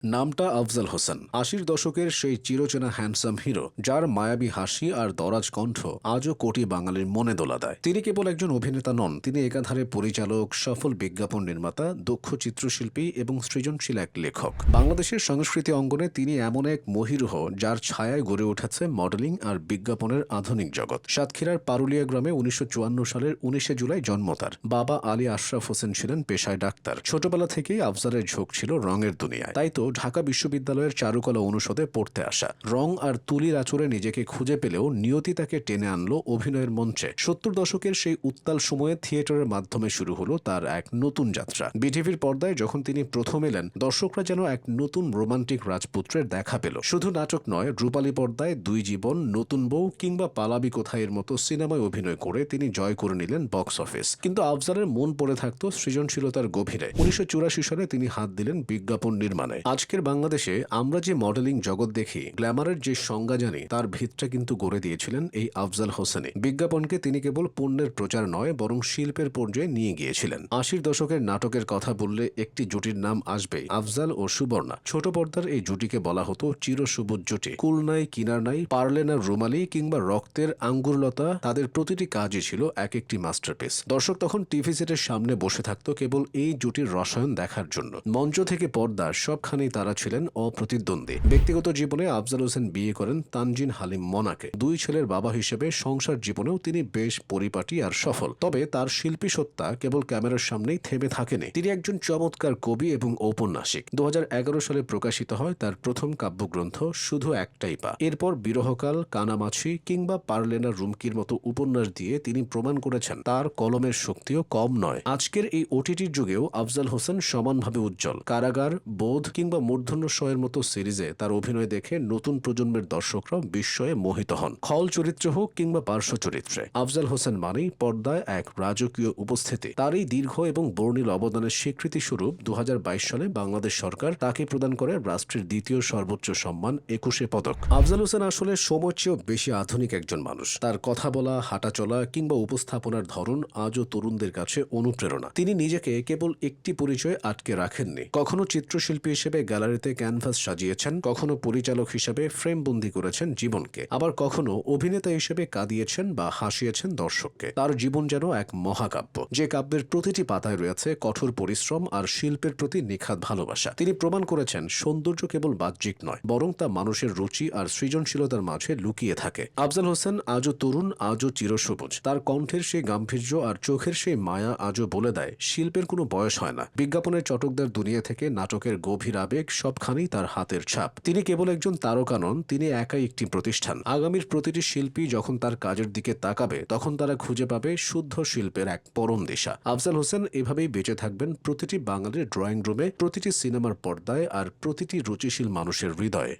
নামটা আফজাল হোসেন। ৮০ দশকের সেই চিরচেনা হ্যান্ডসাম হিরো, যার মায়াবী হাসি আর দরাজ কণ্ঠ আজও কোটি বাঙালির মনে দোলা দেয়। তিনি কেবল একজন অভিনেতা নন, তিনি একাধারে পরিচালক, সফল বিজ্ঞাপন নির্মাতা, দক্ষ চিত্রশিল্পী এবং সৃজনশীল এক লেখক। বাংলাদেশের সংস্কৃতি অঙ্গনে তিনি এমন এক মহিরুহ, যার ছায়ায় গড়ে উঠেছে মডেলিং আর বিজ্ঞাপনের আধুনিক জগৎ। সাতক্ষীরার পারুলিয়া গ্রামে ১৯৫৪ সালের ১৯শে জুলাই জন্ম তার। বাবা আলী আশরাফ হোসেন ছিলেন পেশায় ডাক্তার। ছোটবেলা থেকেই আফজালের ঝোঁক ছিল রঙের দুনিয়ায়। তাই তো ঢাকা বিশ্ববিদ্যালয়ের চারুকলা অনুষদে পড়তে আসা। রং আর তুলির আঁচড়ে নিজেকে খুঁজে পেলেও নিয়তি তাকে টেনে আনলো অভিনয়ের মঞ্চে। ৭০ দশকের সেই উত্তাল সময়ে থিয়েটারের মাধ্যমে শুরু হলো তার এক নতুন যাত্রা। বিটিভির পর্দায় যখন তিনি প্রথম এলেন, দর্শকরা যেন এক নতুন রোমান্টিক রাজপুত্রের দেখা পেল। শুধু নাটক নয়, রূপালী পর্দায় দুই জীবন, নতুন বউ কিংবা পালাবি কোথায়ের মতো সিনেমায় অভিনয় করে তিনি জয় করে নিলেন বক্স অফিস। কিন্তু আফজালের মন পড়ে থাকতো সৃজনশীলতার গভীরে। ১৯৮৪ সালে তিনি হাত দিলেন বিজ্ঞাপন নির্মাণে। আজকের বাংলাদেশে আমরা যে মডেলিং জগৎ দেখি, গ্ল্যামারের যে সংজ্ঞা জানি, তার ভিতটা কিন্তু গড়ে দিয়েছিলেন এই আফজাল হোসেনই। বিজ্ঞাপনকে তিনি কেবল পণ্যের প্রচার নয়, বরং শিল্পের পর্যায়ে নিয়ে গিয়েছিলেন। ৮০ দশকের নাটকের কথা বললে একটি জুটির নাম আসবেই, আফজাল ও সুবর্ণা। ছোট পর্দার এই জুটিকে বলা হতো চিরসবুজ জুটি। কুল নাই, কিনার নাই, পারলে না রুমালি কিংবা রক্তের আঙ্গুরলতা, তাদের প্রতিটি কাজই ছিল এক একটি মাস্টারপিস। দর্শক তখন টিভি সেটের সামনে বসে থাকতো কেবল এই জুটির রসায়ন দেখার জন্য। মঞ্চ থেকে পর্দা সবখানেই তারা ছিলেন অপ্রতিদ্বন্দ্বী। ব্যক্তিগত জীবনে আফজাল হোসেন বিয়ে করেন তানজিন হালিম মনাকে। দুই ছেলের বাবা হিসেবে সংসার জীবনেও তিনি বেশ পরিপাটি আর সফল। তবে তার শিল্পী সত্তা কেবল ক্যামেরার সামনেই থেমে থাকেনি। তিনি একজন চমৎকার কবি এবং ঔপন্যাসিক। ২০১১ সালে প্রকাশিত হয় তার প্রথম কাব্যগ্রন্থ শুধু একটাই পা। এরপর বিরহকাল, কানামাছি কিংবা পারলেনা রুমকির মতো উপন্যাস দিয়ে তিনি প্রমাণ করেছেন তার কলমের শক্তিও কম নয়। আজকের এই ওটিটির যুগেও আফজাল হোসেন সমানভাবে উজ্জ্বল। কারাগার, বোধ কিংবা মূর্ধন্য শয়ের মতো সিরিজে তার অভিনয় দেখে নতুন প্রজন্মের দর্শকরাও বিস্ময়ে মোহিত হন। খল চরিত্র হোক কিংবা পার্শ্ব চরিত্রে, আফজাল হোসেন মানেই পর্দায় এক রাজকীয় উপস্থিতি। তার এই দীর্ঘ এবং বর্ণিল অবদানের স্বীকৃতি স্বরূপ ২০২২ সালে বাংলাদেশ সরকার তাকে প্রদান করে রাষ্ট্রের দ্বিতীয় সর্বোচ্চ সম্মান ২১ পদক। আফজাল হোসেন আসলে সময়ের চেয়েও বেশি আধুনিক একজন মানুষ। তার কথা বলা, হাঁটা চলা কিংবা উপস্থাপনার ধরন আজও তরুণদের কাছে অনুপ্রেরণা। তিনি নিজেকে কেবল একটি পরিচয়ে আটকে রাখেননি। কখনো চিত্রশিল্পী হিসেবে গ্যালারিতে ক্যানভাস সাজিয়েছেন, কখনো পরিচালক হিসেবে ফ্রেমবন্দি করেছেন জীবনকে, আবার কখনো অভিনেতা হিসেবে কাঁদিয়েছেন বা হাসিয়েছেন দর্শককে। তার জীবন যেন এক মহাকাব্য, যে কাব্যের প্রতিটি পাতায় রয়েছে কঠোর পরিশ্রম আর শিল্পের প্রতি নিখাদ ভালোবাসা। তিনি প্রমাণ করেছেন সৌন্দর্য কেবল বাহ্যিক নয়, বরং তা মানুষের রুচি আর সৃজনশীলতার মাঝে লুকিয়ে থাকে। আফজাল হোসেন আজও তরুণ, আজও চিরসবুজ। তার কণ্ঠের সেই গাম্ভীর্য আর চোখের সেই মায়া আজও বলে দেয় শিল্পের কোনো বয়স হয় না। বিজ্ঞাপনের চটকদার দুনিয়া থেকে নাটকের গভীর আবেগ, সবখানেই তার হাতের ছাপ। তিনি কেবল একজন তারকা নন, তিনি একাই একটি প্রতিষ্ঠান। আগামীর প্রতিটি শিল্পী যখন তার কাজের দিকে তাকাবে, তখন তারা খুঁজে পাবে শুদ্ধ শিল্পের এক পরম দিশা। আফজাল হোসেন এভাবেই বেঁচে থাকবেন প্রতিটি বাঙালির ড্রয়িং রুমে, প্রতিটি সিনেমার পর্দায় আর প্রতিটি রুচিশীল মানুষের হৃদয়ে।